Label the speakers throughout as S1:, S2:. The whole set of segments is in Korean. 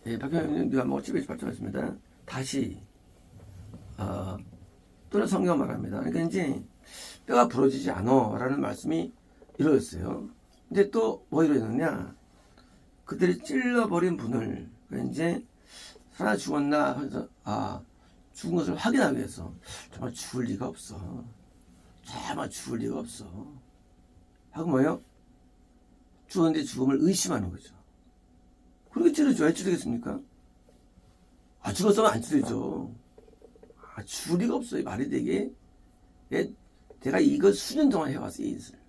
S1: 예, 박형님 누가복음 11장 8절입니다. 다시 또는 성경 말합니다. 그러니까 이제 뼈가 부러지지 않아 라는 말씀이 이루어졌어요. 근데 또 뭐 이루어졌느냐, 그들이 찔러버린 분을 이제 살아 죽었나 해서 죽은 것을 확인하기 위해서 정말 죽을 리가 없어, 정말 죽을 리가 없어 하고 뭐예요? 죽었는데 죽음을 의심하는 거죠. 그렇게 찌르죠. 왜 찌르겠습니까? 죽었으면 안 찌르죠. 죽을 리가 없어요. 말이 되게. 내가 이거 수년 동안 해왔어, 이 짓을.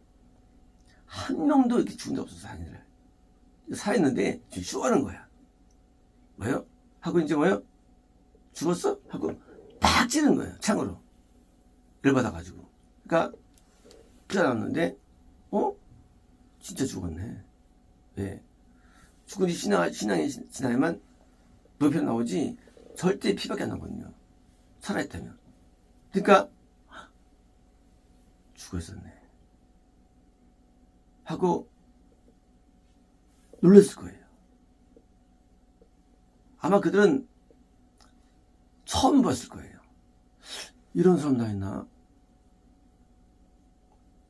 S1: 한 명도 이렇게 죽은 적 없었어, 하늘을. 살아있는데 지금 쇼하는 거야. 뭐요? 하고 이제 뭐요? 죽었어? 하고 딱 찌르는 거예요. 창으로. 열받아가지고. 그러니까 피가 나왔는데 진짜 죽었네. 왜? 죽은 지 신앙이 지나야만 노편 나오지 절대 피밖에 안 나거든요. 살아있다면. 그러니까 죽었었네 하고 놀랐을 거예요. 아마 그들은 처음 봤을 거예요. 이런 사람 다 있나?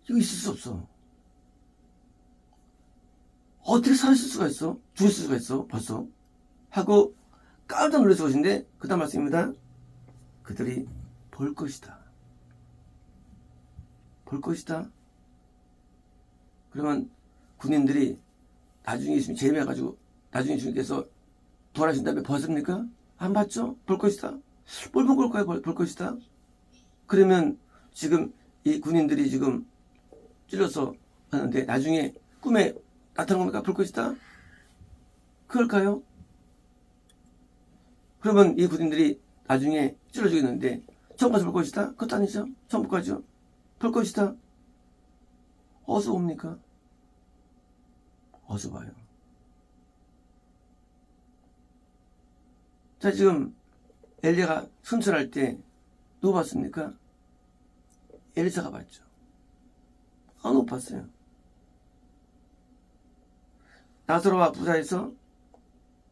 S1: 이거 있을 수 없어. 어떻게 살았을 수가 있어? 죽을 수가 있어? 벌써? 하고 깜짝 놀랐을 것인데 그 다음 말씀입니다. 그들이 볼 것이다. 볼 것이다. 그러면 군인들이 나중에 있으면 재미해가지고 나중에 주님께서 부활하신 다음에 벗습니까? 안 봤죠? 볼 것이다. 뭘 본 걸까요? 볼 것이다. 그러면 지금 이 군인들이 지금 찔러서 하는데 나중에 꿈에 나타난 겁니까? 볼 것이다. 그럴까요? 그러면 이 군인들이 나중에 찔러 죽였는데 처음 가서 볼 것이다? 그것도 아니죠. 처음 못 가죠. 볼 것이다. 어디서 옵니까? 어디서 봐요? 자, 지금 엘리야가 순찰할 때 누구 봤습니까? 엘리사가 봤죠. 못 봤어요. 나사로와 부자에서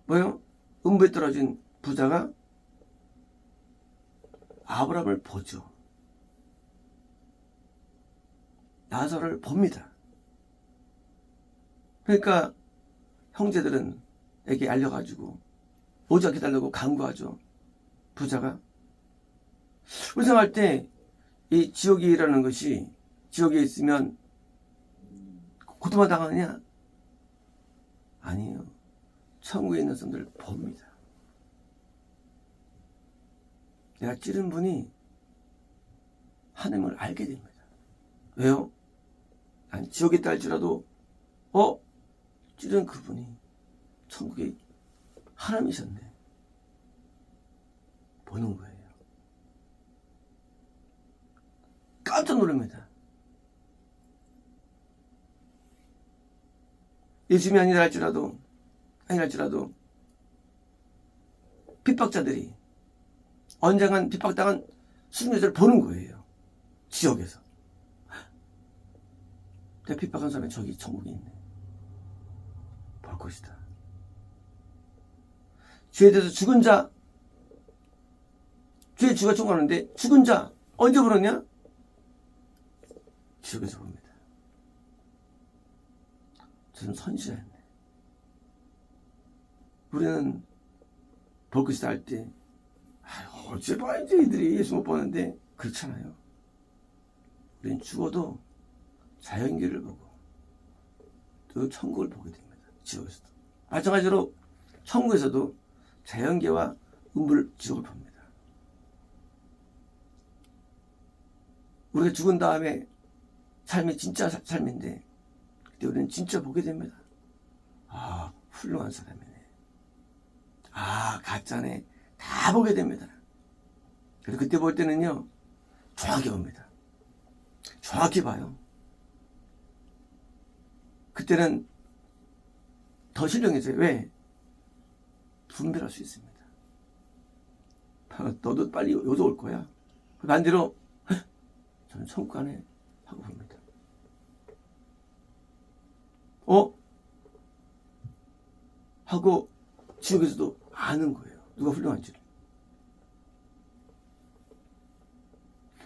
S1: 뭐요? 음부에 떨어진 부자가 아브라함을 보죠. 나사로를 봅니다. 그러니까 형제들은 에게 알려가지고 오지 않게 달라고 강구하죠. 부자가. 우리 생각할 때 이 지옥이라는 것이, 지옥에 있으면 고통만 당하느냐? 아니에요. 천국에 있는 사람들을 봅니다. 내가 찌른 분이 하나님을 알게 됩니다. 왜요? 난 지옥에 있다 할지라도 찌른 그분이 천국에 하나님이셨네. 보는 거예요. 깜짝 놀랍니다. 예수님이 아니라 할지라도 핍박자들이 언젠간 핍박당한 순교자를 보는 거예요. 지옥에서. 내가 핍박한 사람이 저기 천국에 있네. 볼 것이다. 죄에 대해서 죽은 자, 죄에 죽어 총가는데 죽은 자 언제 보느냐? 지옥에서 봅니다. 저는 선지자였네. 우리는 볼 것이다 할 때 어째 봐야지 이들이 예수 못 보는데, 그렇잖아요. 우리는 죽어도 자연계를 보고 또 천국을 보게 됩니다. 지옥에서도. 마찬가지로 천국에서도 자연계와 음불 지옥을 봅니다. 우리가 죽은 다음에 삶이 진짜 삶인데 그때 우리는 진짜 보게 됩니다. 훌륭한 사람이네. 가짜네. 다 보게 됩니다. 그래서 그때 볼 때는요, 정확히 봅니다. 정확히 봐요. 그때는 더 신령해져요. 왜? 분별할 수 있습니다. 너도 빨리 여기서 올 거야. 반대로 저는 천국 가네 하고 봅니다. 하고 지옥에서도 아는 거예요. 누가 훌륭한지를.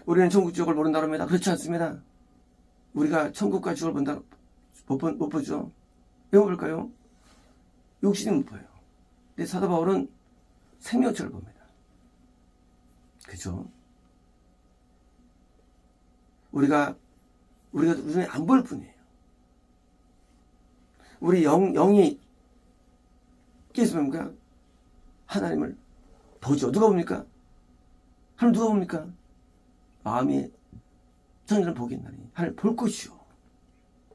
S1: 우리는 천국 지옥을 모른다고 합니다. 그렇지 않습니다. 우리가 천국과 지옥을 본다, 못 보죠. 왜 못 볼까요? 육신이 못 봐요. 근데 사도 바울은 생명체를 봅니다. 그죠? 우리가 눈에 안 볼 뿐이에요. 우리 영이 깨있으면 하나님을 보죠. 누가 봅니까? 하나님 누가 봅니까? 마음이 천지는 보겠나니 하나님 볼 것이요.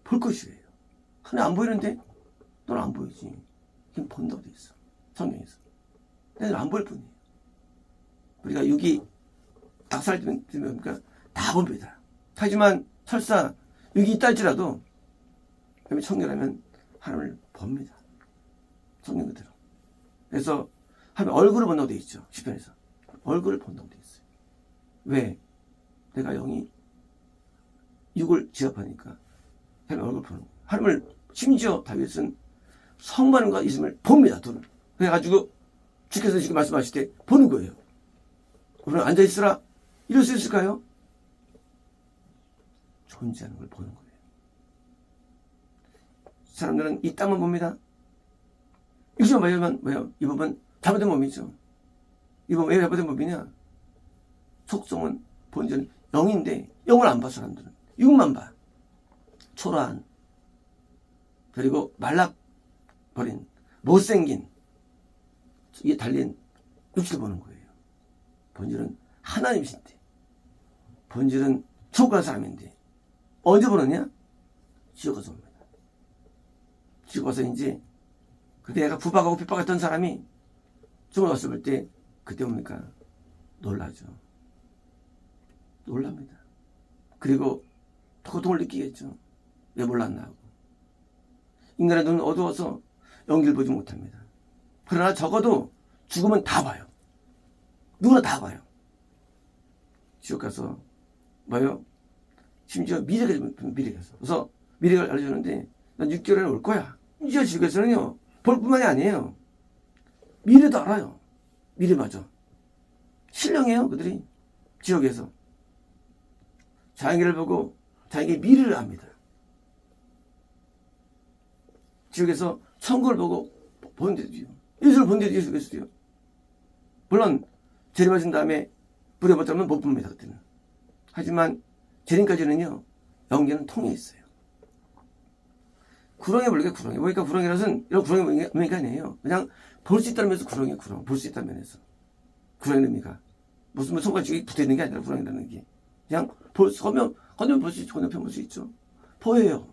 S1: 볼 것이에요. 하나님 안 보이는데 너는 안 보이지. 그럼 본다고 돼 있어. 성경에서. 너는 안 볼 뿐이에요. 우리가 육이 낙살되면 다 봅니다. 하지만 설사 육이 있다 할지라도 청결하면 하나님을 봅니다. 성경 그대로. 그래서 하나님 얼굴을 본다고 돼 있죠. 시편에서. 얼굴을 본다고 돼 있어요. 왜? 내가 영이 육을 지압하니까 하나님 얼굴을 보는 거예요. 하나님을 심지어 다윗은 성만과 있음을 봅니다. 둘을. 그래가지고 주께서 지금 말씀하실 때 보는 거예요. 우리는 앉아있으라 이럴 수 있을까요? 존재하는 걸 보는 거예요. 사람들은 이 땅만 봅니다. 육신만 봐야만 뭐예요? 이 몸은 잘못된 몸이죠. 이 몸은 왜 잘못된 몸이냐? 속성은 본질은 영인데 영을 안 봐. 사람들은 육만 봐. 초라한, 그리고 말라버린, 못생긴 이게 달린 육체를 보는 거예요. 본질은 하나님이신데, 본질은 천국한 사람인데 언제 보느냐? 지옥 가서 봅니다. 지옥 가서 이제 그때 애가 구박하고 핍박했던 사람이 죽어 왔을 볼 때 그때 뭡니까? 놀라죠. 놀랍니다. 그리고 고통을 느끼겠죠. 왜 몰랐나 하고. 인간의 눈은 어두워서 연기를 보지 못합니다. 그러나 적어도 죽으면 다 봐요. 누구나 다 봐요. 지옥 가서 뭐요? 심지어 미래가 가서. 그래서 미래를 알려주는데 난 6개월에 올 거야. 이제 지옥에서는요. 볼 뿐만이 아니에요. 미래도 알아요. 미래마저. 신령해요. 그들이. 지옥에서. 자기를 보고 자기의 미래를 압니다. 지옥에서 천국을 보고 보는 데도요. 예수를 본 데도 예수도요. 물론 재림하신 다음에 불에 붙들면 못 봅니다. 그때는. 하지만 재림까지는요. 영계는 통해 있어요. 구렁이 모르게 구렁이. 그러니까 구렁이라서는 이런 구렁이 의미가 아니에요. 그냥 볼 수 있다는 면에서 구렁이에요. 구렁. 볼 수 있다는 면에서. 구렁이 의미가. 무슨 손가락이 붙어있는 게 아니라 구렁이라는 게. 그냥 건너면 볼 수 있죠. 건너편 볼 수 있죠. 보여요.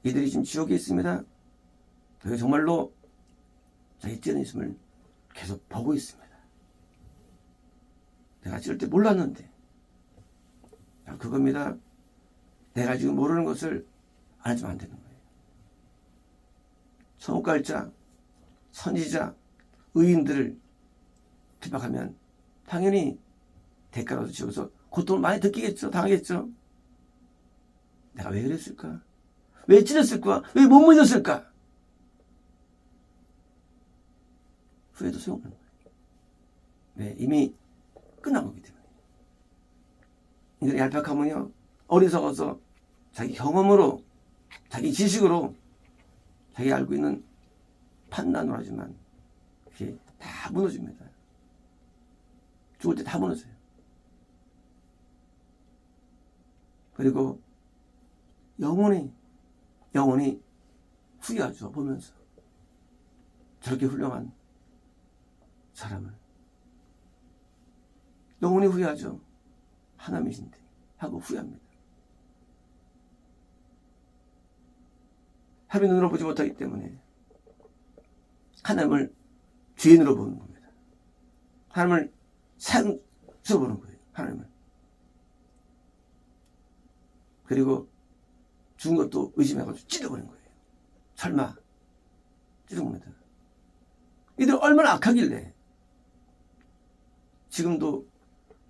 S1: 이들이 지금 지옥에 있습니다. 그게 정말로 자기 찌는 있음을 계속 보고 있습니다. 내가 찌를 때 몰랐는데. 그겁니다. 내가 지금 모르는 것을 알지만 안 되는 거예요. 천국 갈 자, 선지자, 의인들을 핍박하면 당연히 대가로서 지어서 고통을 많이 느끼겠죠. 당하겠죠. 내가 왜 그랬을까? 왜 찔렸을까? 왜 못 믿었을까? 후회도 소용없는 거예요. 네, 이미 끝난 거기 때문에. 인간의 얄팍함은요, 어리석어서 자기 경험으로, 자기 지식으로, 자기 알고 있는 판단으로 하지만, 그게 다 무너집니다. 죽을 때 다 무너져요. 그리고 영원히 후회하죠. 보면서. 저렇게 훌륭한 사람을. 영원히 후회하죠. 하나님이신데 하고 후회합니다. 하나님의 눈으로 보지 못하기 때문에 하나님을 죄인으로 보는 겁니다. 하나님을 상으로 보는 거예요. 하나님을. 그리고 죽은 것도 의심해가지고 찢어버린 거예요. 설마 찢은 겁니다. 이들 얼마나 악하길래 지금도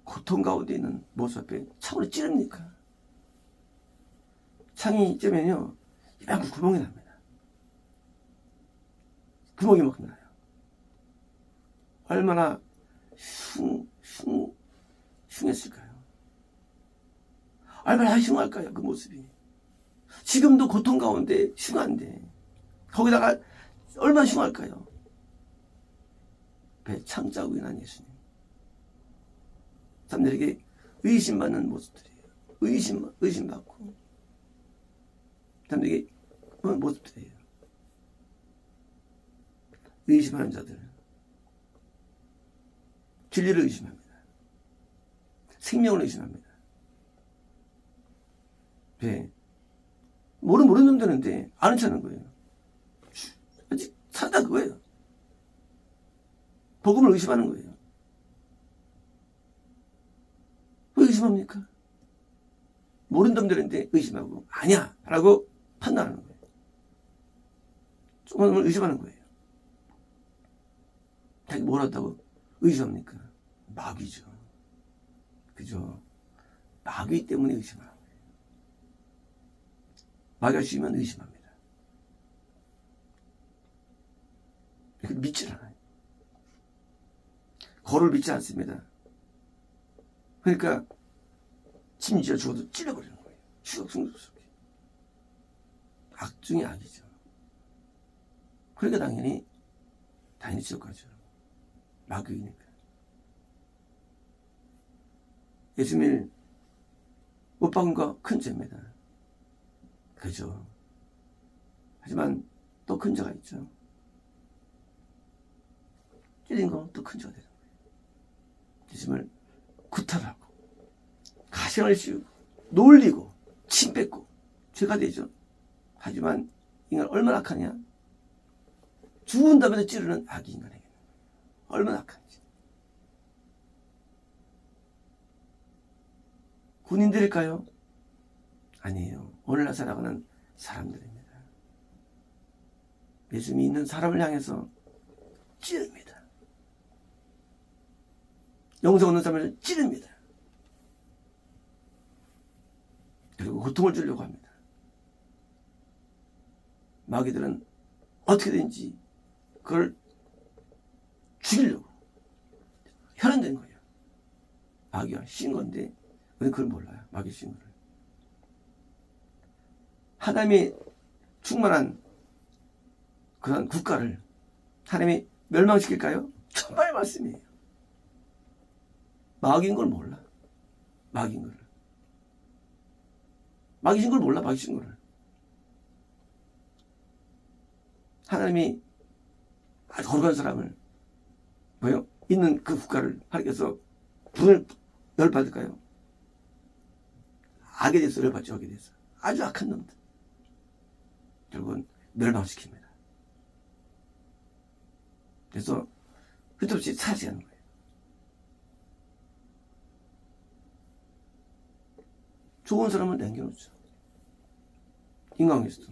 S1: 고통 가운데 있는 모습 앞에 창으로 찌릅니까? 창이 찌면요 이만큼 구멍이 납니다. 구멍이 막 나요. 얼마나 흉했을까요? 얼마나 흉할까요? 그 모습이. 지금도 고통 가운데 흉한데 거기다가 얼마나 흉할까요? 배 창자고 인한 예수님. 사람들에게 의심받는 모습들이에요. 의심받고 사람들에게 그런 모습들이에요. 의심하는 자들, 진리를 의심합니다. 생명을 의심합니다. 왜? 모르는 놈들인데 아는 척하는 거예요. 아직 살다 그거예요. 복음을 의심하는 거예요. 왜 의심합니까? 모르는 놈들인데 의심하고 아니야 라고 판단하는 거예요. 조금을 의심하는 거예요. 자기 뭘 한다고 의심합니까? 마귀죠. 그죠? 마귀 때문에 의심하는 거예요. 마귀가 씌우면 의심합니다. 믿질 않아요. 거를 믿지 않습니다. 그러니까 심지어 죽어도 찔러버리는 거예요. 추격승격스럽게. 악 중에 악이죠. 그러니까 당연히 지옥 가죠. 마귀이니까. 예수님을 못 박은 거 큰 죄입니다. 그죠. 하지만 또 큰 죄가 있죠. 찔린 거 또 큰 죄가 되는 거예요. 예수님을 구탈하고 가시를 씌우고 놀리고 침 뱉고 죄가 되죠. 하지만 인간 얼마나 악하냐? 죽은 다음에 찌르는 악이 인간에게 얼마나 악한지. 군인들일까요? 아니에요. 오늘날 살아가는 사람들입니다. 예수 믿는 사람을 향해서 찌릅니다. 영생 없는 사람을 찌릅니다. 그리고 고통을 주려고 합니다. 마귀들은 어떻게든지 그걸 죽이려고 혈안된 거예요. 마귀가 씌운 건데 우리는 그걸 몰라요. 마귀 씌운 거를. 하나님이 충만한 그런 국가를 하나님이 멸망시킬까요? 천만의 말씀이에요. 마귀인 걸 몰라. 마귀인 걸. 마귀신 걸 몰라. 마귀신 거를. 하나님이 아주 거룩한 사람을 뭐요? 있는 그 국가를 하나님께서 분을 열받을까요? 악에 대해서 열받죠. 악에 대해서. 아주 악한 놈들. 결국은 멸망시킵니다. 그래서 끝도 없이 사라지는 거예요. 좋은 사람을 남겨놓죠. 인간에서도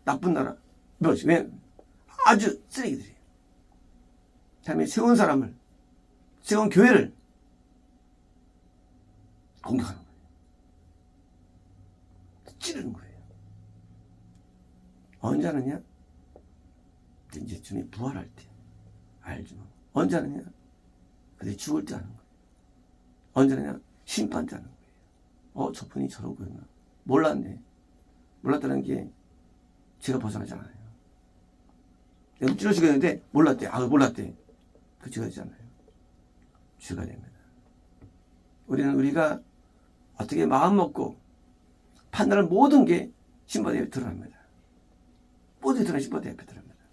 S1: 나쁜 나라 뭐지? 왜? 아주 쓰레기들이에요. 다음에 세운 사람을, 세운 교회를 공격하는 거예요. 찌르는 거예요. 언제 하느냐? 이제 주님이 부활할 때 알죠. 언제 하느냐? 그들이 죽을 때 하는 거예요. 언제 하느냐? 심판 때 하는 거예요. 저분이 저러고 있나? 몰랐네. 몰랐다는 게 죄가 벗어나지 않아요. 내가 찔러 죽였는데 몰랐대. 몰랐대. 그 죄가 되지 않아요. 죄가 됩니다. 우리가 어떻게 마음 먹고 판단할 모든 게 심판대 앞에 드러납니다. 모든 게 드러나 심판대 앞에 드러납니다.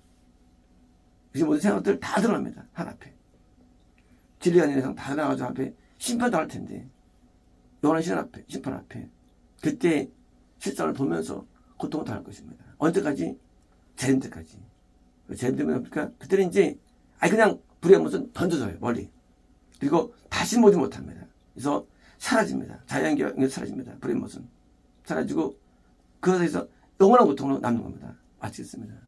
S1: 그래서 모든 생각들 다 드러납니다. 하나 앞에. 진리가 아닌 이상 다 나가서 앞에 심판당할 텐데 영원한 시간 앞에, 심판 앞에 그때 실상을 보면서 고통을 당할 것입니다. 언제까지? 재림 때까지. 재림 때문에 뭡니까? 그때는 이제 그냥 불의 모습은 던져져요. 멀리. 그리고 다시 보지 못합니다. 그래서 사라집니다. 자연경에 사라집니다. 불의 모습은 사라지고 그것에서 영원한 고통으로 남는 겁니다. 마치겠습니다.